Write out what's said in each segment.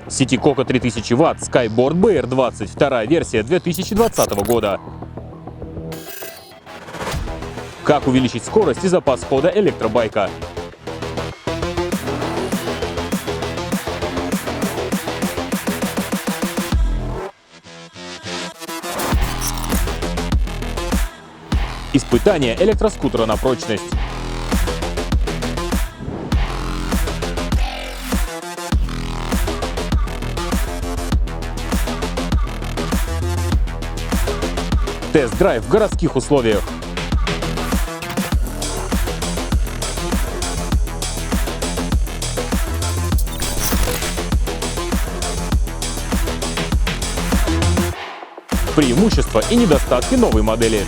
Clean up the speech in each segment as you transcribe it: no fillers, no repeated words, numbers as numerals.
Сети Coca 3000 Вт Skyboard BR20, вторая версия 2020 года. Как увеличить скорость и запас хода электробайка? Испытание электроскутера на прочность. Тест-драйв в городских условиях. Преимущества и недостатки новой модели.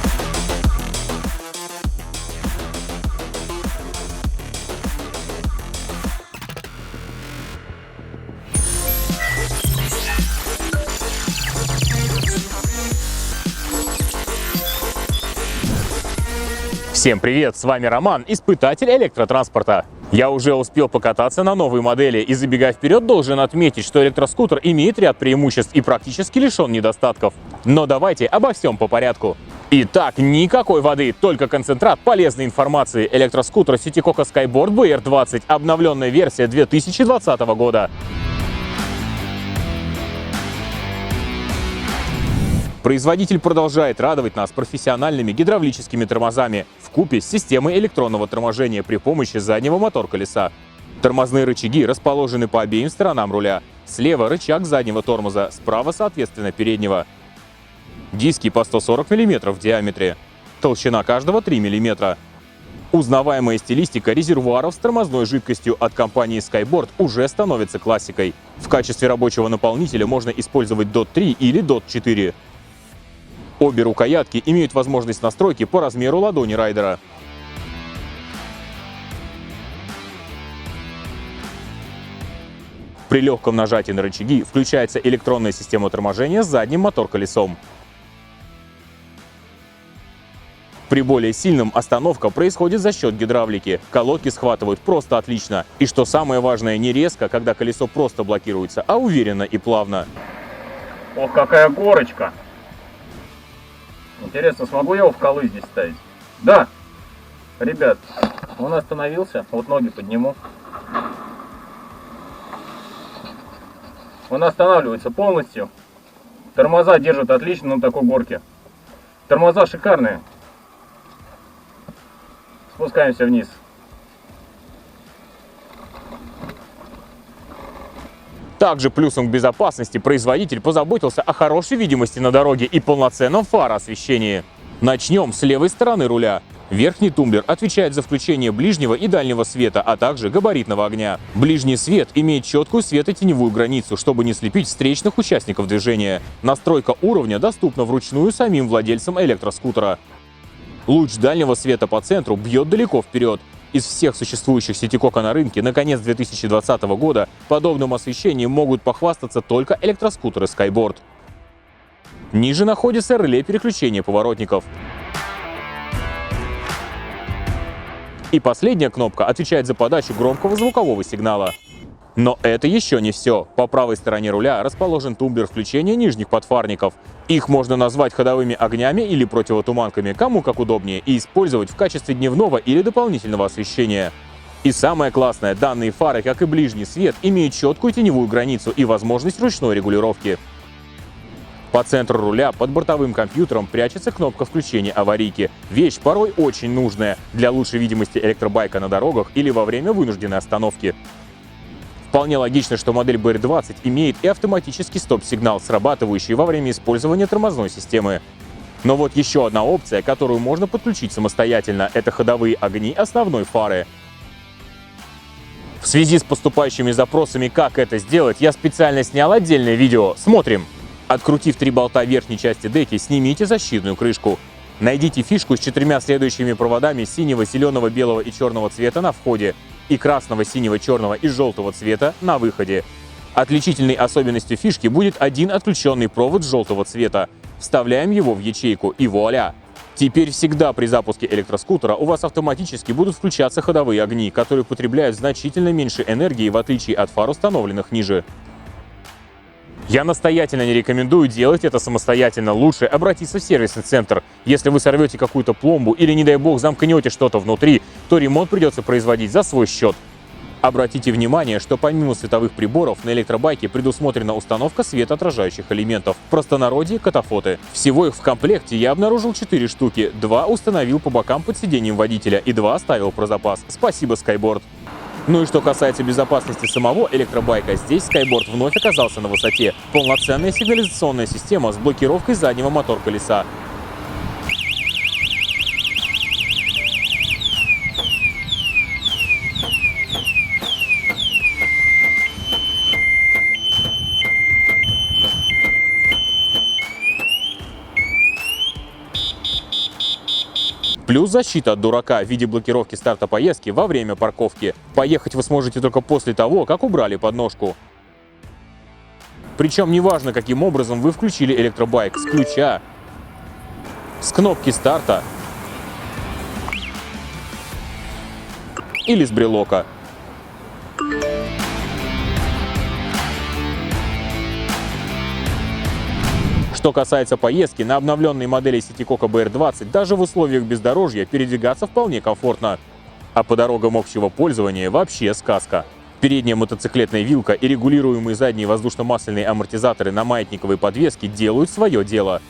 Всем привет, с вами Роман, испытатель электротранспорта. Я уже успел покататься на новой модели и, забегая вперед, должен отметить, что электроскутер имеет ряд преимуществ и практически лишен недостатков. Но давайте обо всем по порядку. Итак, никакой воды, только концентрат полезной информации. Электроскутер сети Coca Skyboard BR20, обновленная версия 2020 года. Производитель продолжает радовать нас профессиональными гидравлическими тормозами вкупе с системой электронного торможения при помощи заднего мотор-колеса. Тормозные рычаги расположены по обеим сторонам руля. Слева рычаг заднего тормоза, справа, соответственно, переднего. Диски по 140 мм в диаметре. Толщина каждого 3 мм. Узнаваемая стилистика резервуаров с тормозной жидкостью от компании Skyboard уже становится классикой. В качестве рабочего наполнителя можно использовать DOT 3 или DOT 4. Обе рукоятки имеют возможность настройки по размеру ладони райдера. При легком нажатии на рычаги включается электронная система торможения с задним мотор-колесом. При более сильном остановка происходит за счет гидравлики. Колодки схватывают просто отлично. И что самое важное, не резко, когда колесо просто блокируется, а уверенно и плавно. Ох, какая горочка! Интересно, смогу я его в колы здесь ставить? Да! Ребят, он остановился. Вот ноги подниму. Он останавливается полностью. Тормоза держат отлично на такой горке. Тормоза шикарные. Спускаемся вниз. Также плюсом к безопасности производитель позаботился о хорошей видимости на дороге и полноценном фароосвещении. Начнем с левой стороны руля. Верхний тумблер отвечает за включение ближнего и дальнего света, а также габаритного огня. Ближний свет имеет четкую светотеневую границу, чтобы не слепить встречных участников движения. Настройка уровня доступна вручную самим владельцам электроскутера. Луч дальнего света по центру бьет далеко вперед. Из всех существующих сети Coca на рынке на конец 2020 года подобным освещением могут похвастаться только электроскутеры Skyboard. Ниже находится реле переключения поворотников. И последняя кнопка отвечает за подачу громкого звукового сигнала. Но это еще не все. По правой стороне руля расположен тумблер включения нижних подфарников. Их можно назвать ходовыми огнями или противотуманками, кому как удобнее, и использовать в качестве дневного или дополнительного освещения. И самое классное, данные фары, как и ближний свет, имеют четкую теневую границу и возможность ручной регулировки. По центру руля под бортовым компьютером прячется кнопка включения аварийки. Вещь порой очень нужная для лучшей видимости электробайка на дорогах или во время вынужденной остановки. Вполне логично, что модель BR20 имеет и автоматический стоп-сигнал, срабатывающий во время использования тормозной системы. Но вот еще одна опция, которую можно подключить самостоятельно, это ходовые огни основной фары. В связи с поступающими запросами, как это сделать, я специально снял отдельное видео. Смотрим! Открутив 3 болта верхней части деки, снимите защитную крышку. Найдите фишку с 4 следующими проводами синего, зеленого, белого и черного цвета на входе и красного, синего, черного и желтого цвета на выходе. Отличительной особенностью фишки будет один отключенный провод желтого цвета. Вставляем его в ячейку и вуаля! Теперь всегда при запуске электроскутера у вас автоматически будут включаться ходовые огни, которые потребляют значительно меньше энергии, в отличие от фар, установленных ниже. Я настоятельно не рекомендую делать это самостоятельно. Лучше обратиться в сервисный центр. Если вы сорвете какую-то пломбу или, не дай бог, замкнете что-то внутри, то ремонт придется производить за свой счет. Обратите внимание, что помимо световых приборов на электробайке предусмотрена установка светоотражающих элементов. В простонародье — катафоты. Всего их в комплекте я обнаружил 4 штуки. 2 установил по бокам под сиденьем водителя и 2 оставил про запас. Спасибо, Skyboard. Ну и что касается безопасности самого электробайка, здесь Skyboard вновь оказался на высоте. Полноценная сигнализационная система с блокировкой заднего мотор-колеса. Плюс защита от дурака в виде блокировки старта поездки во время парковки. Поехать вы сможете только после того, как убрали подножку. Причем неважно, каким образом вы включили электробайк, с ключа, с кнопки старта или с брелока. Что касается поездки, на обновленной модели Ситикока BR20 даже в условиях бездорожья передвигаться вполне комфортно. А по дорогам общего пользования вообще сказка. Передняя мотоциклетная вилка и регулируемые задние воздушно-масляные амортизаторы на маятниковой подвеске делают свое дело.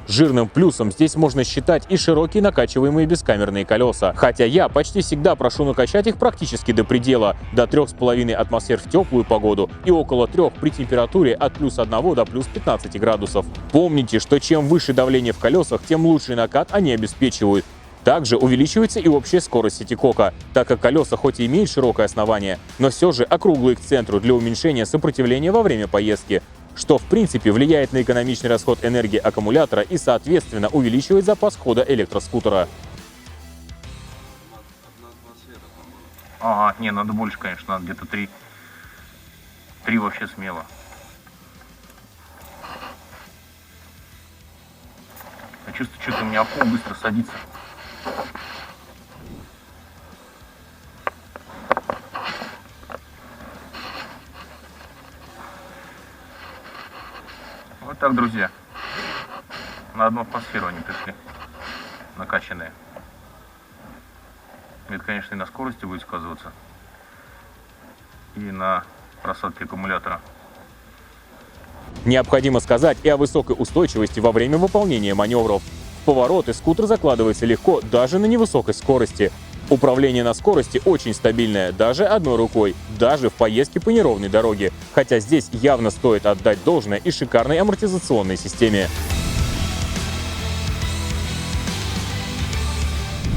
Жирным плюсом здесь можно считать и широкие накачиваемые бескамерные колеса. Хотя я почти всегда прошу накачать их практически до предела, до 3,5 атмосфер в теплую погоду и около 3 при температуре от +1 до +15 градусов. Помните, что чем выше давление в колесах, тем лучший накат они обеспечивают. Также увеличивается и общая скорость Ситикока, так как колеса хоть и имеют широкое основание, но все же округлые к центру для уменьшения сопротивления во время поездки, что в принципе влияет на экономичный расход энергии аккумулятора и соответственно увеличивает запас хода электроскутера. Ага, не, надо больше, конечно, надо где-то 3. 3 вообще смело. Я чувствую, что-то у меня пол быстро садится. Вот так, друзья. На одну атмосферу они пришли. Накачанные. Это, конечно, и на скорости будет сказываться. И на просадке аккумулятора. Необходимо сказать и о высокой устойчивости во время выполнения маневров. В повороты скутер закладывается легко даже на невысокой скорости. Управление на скорости очень стабильное, даже одной рукой, даже в поездке по неровной дороге. Хотя здесь явно стоит отдать должное и шикарной амортизационной системе.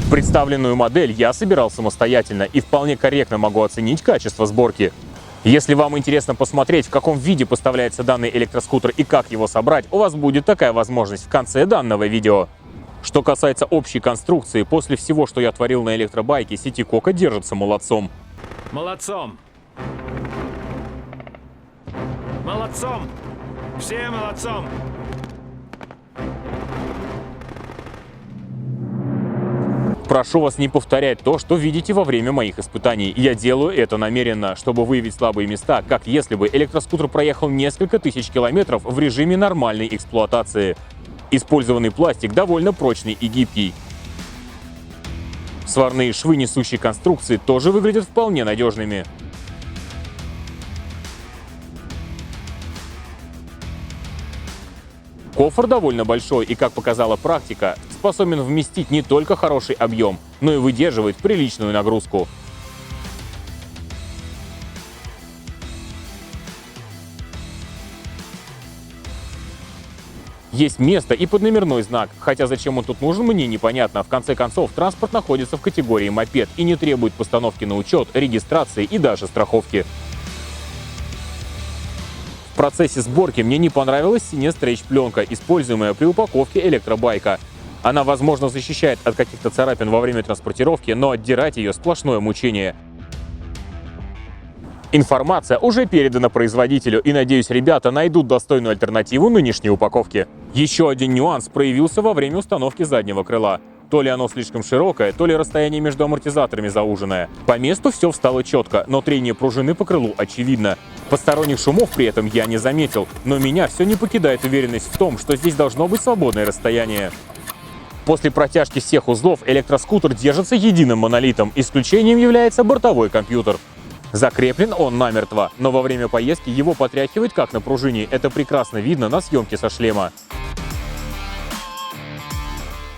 Представленную модель я собирал самостоятельно и вполне корректно могу оценить качество сборки. Если вам интересно посмотреть, в каком виде поставляется данный электроскутер и как его собрать, у вас будет такая возможность в конце данного видео. Что касается общей конструкции, после всего, что я творил на электробайке, Ситикока держится молодцом. Молодцом! Молодцом! Все молодцом! Прошу вас не повторять то, что видите во время моих испытаний. Я делаю это намеренно, чтобы выявить слабые места, как если бы электроскутер проехал несколько тысяч километров в режиме нормальной эксплуатации. Использованный пластик довольно прочный и гибкий. Сварные швы несущей конструкции тоже выглядят вполне надежными. Кофр довольно большой и, как показала практика, способен вместить не только хороший объем, но и выдерживает приличную нагрузку. Есть место и под номерной знак, хотя зачем он тут нужен, мне непонятно. В конце концов, транспорт находится в категории мопед и не требует постановки на учет, регистрации и даже страховки. В процессе сборки мне не понравилась сине-стрейч-пленка, используемая при упаковке электробайка. Она, возможно, защищает от каких-то царапин во время транспортировки, но отдирать ее сплошное мучение. Информация уже передана производителю, и, надеюсь, ребята найдут достойную альтернативу нынешней упаковке. Еще один нюанс проявился во время установки заднего крыла. То ли оно слишком широкое, то ли расстояние между амортизаторами зауженное. По месту все встало четко, но трение пружины по крылу очевидно. Посторонних шумов при этом я не заметил, но меня все не покидает уверенность в том, что здесь должно быть свободное расстояние. После протяжки всех узлов электроскутер держится единым монолитом, исключением является бортовой компьютер. Закреплен он намертво, но во время поездки его потряхивает как на пружине, это прекрасно видно на съемке со шлема.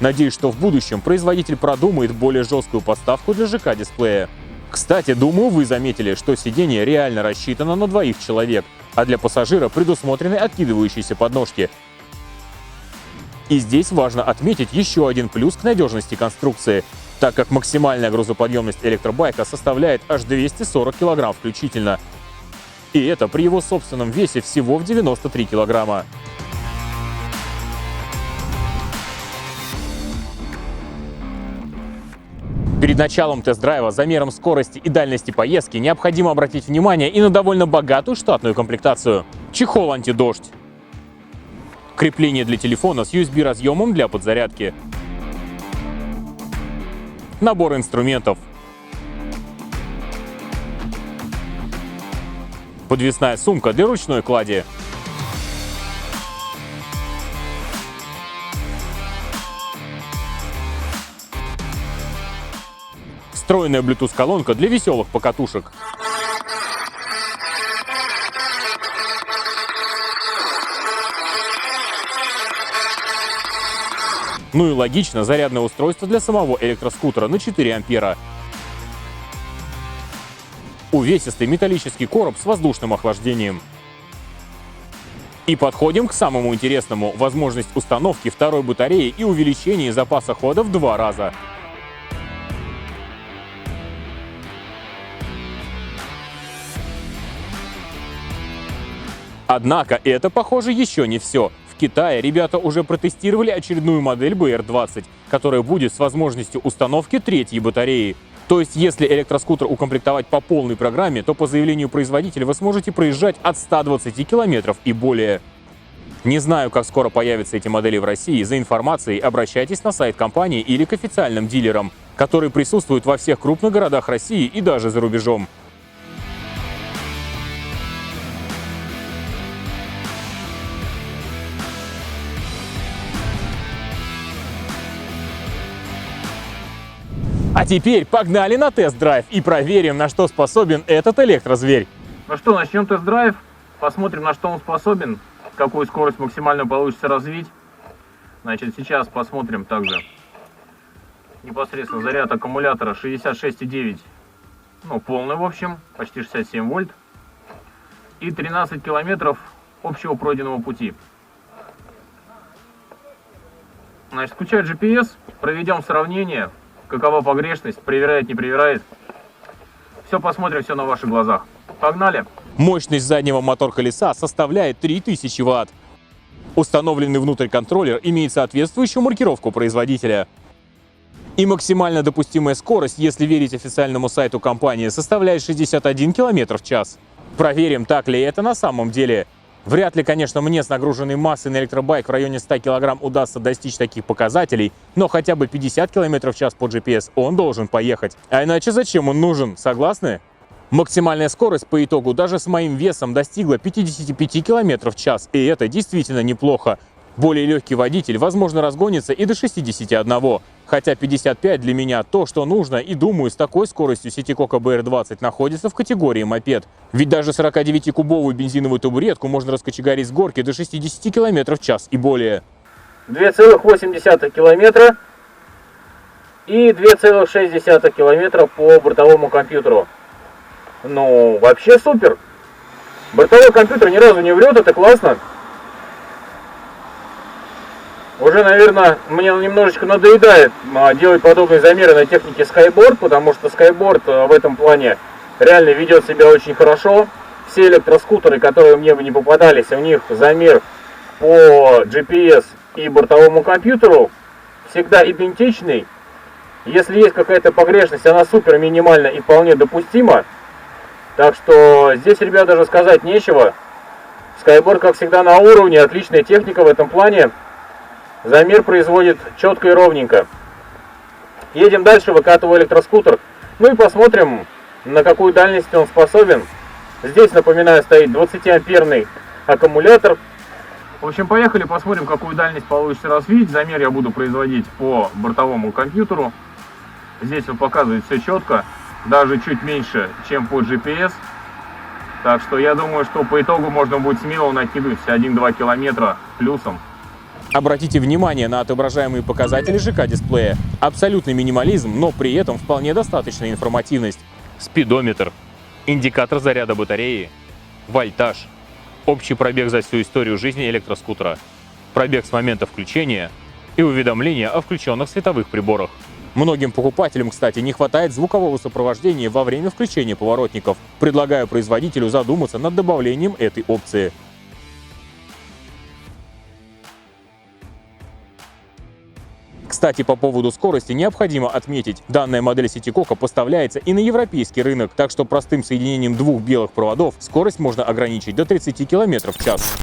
Надеюсь, что в будущем производитель продумает более жесткую подставку для ЖК-дисплея. Кстати, думаю, вы заметили, что сиденье реально рассчитано на 2 человек, а для пассажира предусмотрены откидывающиеся подножки. И здесь важно отметить еще один плюс к надежности конструкции, так как максимальная грузоподъемность электробайка составляет аж 240 кг включительно. И это при его собственном весе всего в 93 килограмма. Перед началом тест-драйва замером скорости и дальности поездки необходимо обратить внимание и на довольно богатую штатную комплектацию. Чехол антидождь. Крепление для телефона с USB-разъемом для подзарядки. Набор инструментов. Подвесная сумка для ручной клади. Встроенная Bluetooth-колонка для веселых покатушек. Ну и логично, зарядное устройство для самого электроскутера на 4 ампера. Увесистый металлический короб с воздушным охлаждением. И подходим к самому интересному – возможность установки второй батареи и увеличение запаса хода в 2 раза. Однако это, похоже, еще не все. В Китае ребята уже протестировали очередную модель BR20, которая будет с возможностью установки 3-й батареи. То есть, если электроскутер укомплектовать по полной программе, то по заявлению производителя вы сможете проезжать от 120 километров и более. Не знаю, как скоро появятся эти модели в России. За информацией обращайтесь на сайт компании или к официальным дилерам, которые присутствуют во всех крупных городах России и даже за рубежом. А теперь погнали на тест-драйв и проверим, на что способен этот электрозверь. Ну что, начнем тест-драйв, посмотрим, на что он способен, какую скорость максимально получится развить. Значит, сейчас посмотрим также непосредственно заряд аккумулятора 66,9, ну полный в общем, почти 67 вольт. И 13 километров общего пройденного пути. Значит, включаю GPS, проведем сравнение. Какова погрешность, проверяет, не проверяет. Все посмотрим, все на ваших глазах. Погнали! Мощность заднего мотор-колеса составляет 3000 Вт. Установленный внутрь контроллер имеет соответствующую маркировку производителя. И максимально допустимая скорость, если верить официальному сайту компании, составляет 61 км в час. Проверим, так ли это на самом деле. Вряд ли, конечно, мне с нагруженной массой на электробайк в районе 100 кг удастся достичь таких показателей, но хотя бы 50 км в час по GPS он должен поехать. А иначе зачем он нужен, согласны? Максимальная скорость по итогу даже с моим весом достигла 55 км в час, и это действительно неплохо. Более легкий водитель, возможно, разгонится и до 61, хотя 55 для меня то, что нужно, и думаю, с такой скоростью Ситикока BR20 находится в категории мопед. Ведь даже 49-кубовую бензиновую табуретку можно раскочегарить с горки до 60 км в час и более. 2,8 километра и 2,6 километра по бортовому компьютеру. Ну, вообще супер. Бортовой компьютер ни разу не врет, это классно. Уже, наверное, мне немножечко надоедает делать подобные замеры на технике Skyboard, потому что Skyboard в этом плане реально ведет себя очень хорошо. Все электроскутеры, которые мне бы не попадались, у них замер по GPS и бортовому компьютеру всегда идентичный. Если есть какая-то погрешность, она супер минимальна и вполне допустима. Так что здесь, ребят, даже сказать нечего. Skyboard, как всегда, на уровне, отличная техника в этом плане. Замер производит четко и ровненько. Едем дальше, выкатываю электроскутер. Ну и посмотрим, на какую дальность он способен. Здесь, напоминаю, стоит 20-амперный аккумулятор. В общем, поехали, посмотрим, какую дальность получится развить. Замер я буду производить по бортовому компьютеру. Здесь он показывает все четко, даже чуть меньше, чем по GPS. Так что я думаю, что по итогу можно будет смело накидывать 1-2 километра плюсом. Обратите внимание на отображаемые показатели ЖК-дисплея. Абсолютный минимализм, но при этом вполне достаточная информативность. Спидометр, индикатор заряда батареи, вольтаж, общий пробег за всю историю жизни электроскутера, пробег с момента включения и уведомления о включенных световых приборах. Многим покупателям, кстати, не хватает звукового сопровождения во время включения поворотников. Предлагаю производителю задуматься над добавлением этой опции. Кстати, по поводу скорости необходимо отметить, данная модель Ситикока поставляется и на европейский рынок, так что простым соединением двух белых проводов скорость можно ограничить до 30 км в час.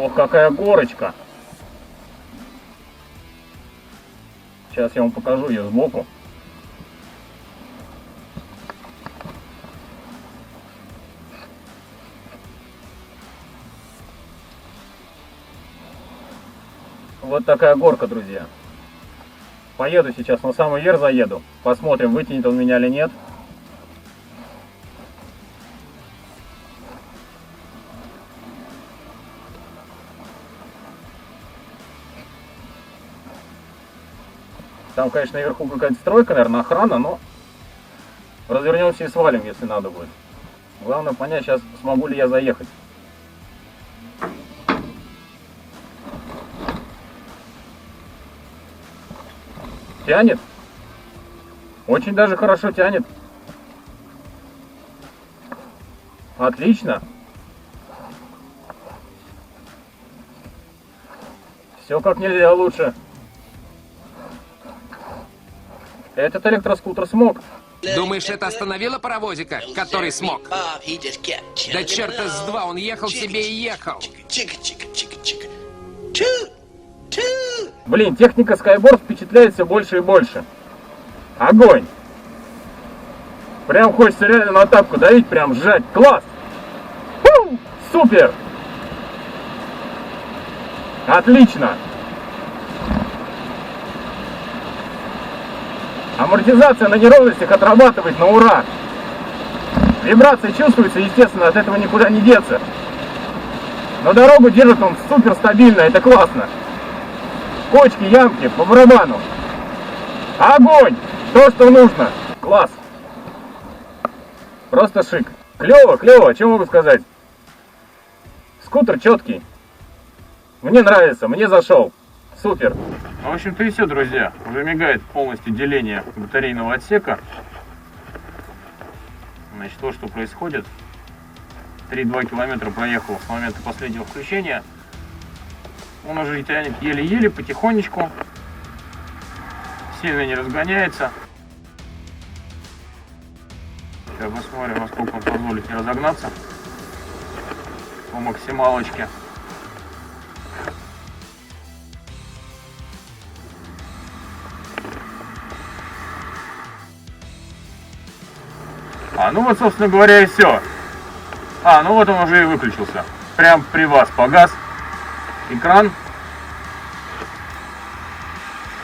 Ох, какая горочка! Сейчас я вам покажу ее сбоку. Вот такая горка, друзья. Поеду сейчас на самый верх, заеду. Посмотрим, вытянет он меня или нет. Там, конечно, наверху какая-то стройка, наверное, охрана, но развернемся и свалим, если надо будет. Главное понять сейчас, смогу ли я заехать. Тянет. Очень даже хорошо тянет. Отлично. Все как нельзя лучше. Этот электроскутер смог. Думаешь, это остановило паровозика, который смог? Да черта с два, он ехал себе и ехал. Блин, техника Skyboard впечатляет все больше и больше. Огонь! Прям хочется реально на тапку давить, прям сжать. Класс! Фу! Супер! Отлично! Амортизация на неровностях отрабатывает на ура! Вибрация чувствуется, естественно, от этого никуда не деться. Но дорогу держит он супер стабильно, это классно. Кочки, ямки, по барабану. Огонь! То, что нужно. Класс. Просто шик. Клево, клево, что могу сказать? Скутер четкий. Мне нравится, мне зашел. Супер. В общем-то и все, друзья. Уже мигает полностью деление батарейного отсека. Значит, вот что происходит. 3,2 километра проехал с момента последнего включения. Он уже тянет еле-еле, потихонечку. Сильно не разгоняется. Сейчас посмотрим, насколько он позволит не разогнаться по максималочке. Ну вот, собственно говоря, и все. Ну вот он уже и выключился. Прям при вас погас. Экран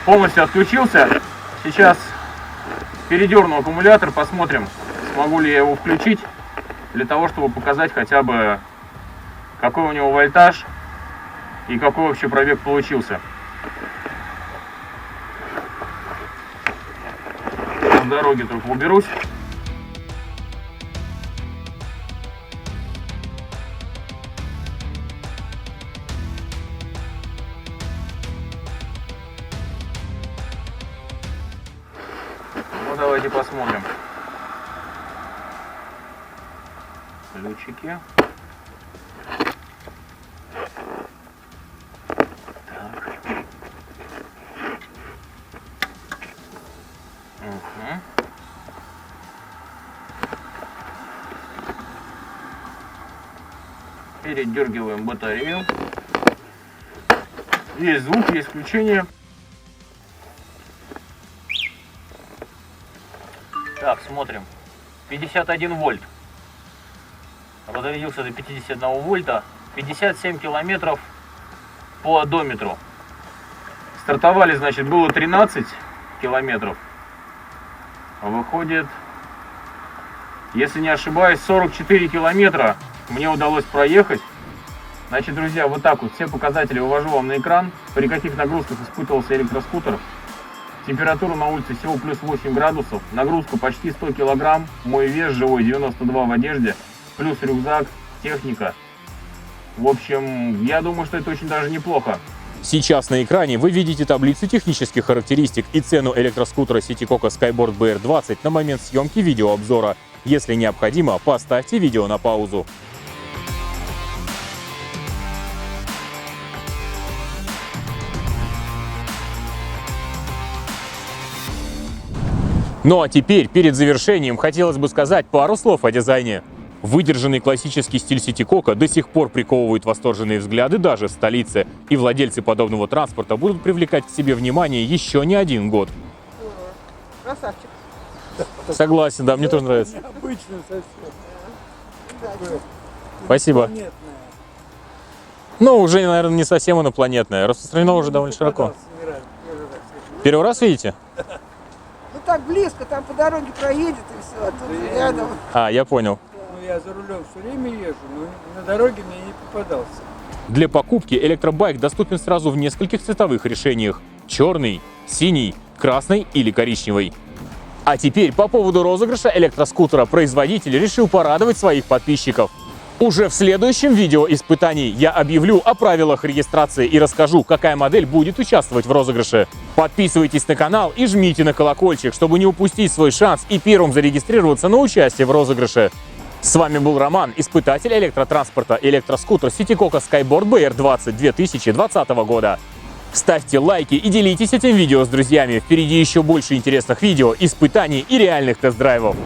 полностью отключился. Сейчас передерну аккумулятор, посмотрим, смогу ли я его включить, для того, чтобы показать хотя бы, какой у него вольтаж и какой вообще пробег получился. На дороге только уберусь. Давайте посмотрим. Ключики. Так. Угу. Передергиваем батарею. Есть звук, есть включение. Так, смотрим. 51 вольт. Разрядился до 51 вольта. 57 километров по одометру. Стартовали, значит, было 13 километров. Выходит, если не ошибаюсь, 44 километра мне удалось проехать. Значит, друзья, вот так вот все показатели вывожу вам на экран. При каких нагрузках испытывался электроскутер. Температура на улице всего плюс 8 градусов, нагрузка почти 100 килограмм, мой вес живой 92 в одежде, плюс рюкзак, техника. В общем, я думаю, что это очень даже неплохо. Сейчас на экране вы видите таблицу технических характеристик и цену электроскутера Citycoco Skyboard BR20 на момент съемки видеообзора. Если необходимо, поставьте видео на паузу. Ну а теперь, перед завершением, хотелось бы сказать пару слов о дизайне. Выдержанный классический стиль Citycoco до сих пор приковывает восторженные взгляды даже в столице, и владельцы подобного транспорта будут привлекать к себе внимание еще не один год. Красавчик. Согласен, да, мне тоже нравится. Необычно совсем. Спасибо. Ну, уже, наверное, не совсем инопланетное, распространено уже довольно широко. Первый раз видите? Ну так близко, там по дороге проедет и все, а тут рядом. Я понял. Ну, я за рулем все время езжу, но на дороге мне не попадался. Для покупки электробайк доступен сразу в нескольких цветовых решениях: черный, синий, красный или коричневый. А теперь по поводу розыгрыша электроскутера производитель решил порадовать своих подписчиков. Уже в следующем видео испытаний я объявлю о правилах регистрации и расскажу, какая модель будет участвовать в розыгрыше. Подписывайтесь на канал и жмите на колокольчик, чтобы не упустить свой шанс и первым зарегистрироваться на участие в розыгрыше. С вами был Роман, испытатель электротранспорта и электроскутер Citycoco Skyboard BR20 2020 года. Ставьте лайки и делитесь этим видео с друзьями. Впереди еще больше интересных видео, испытаний и реальных тест-драйвов.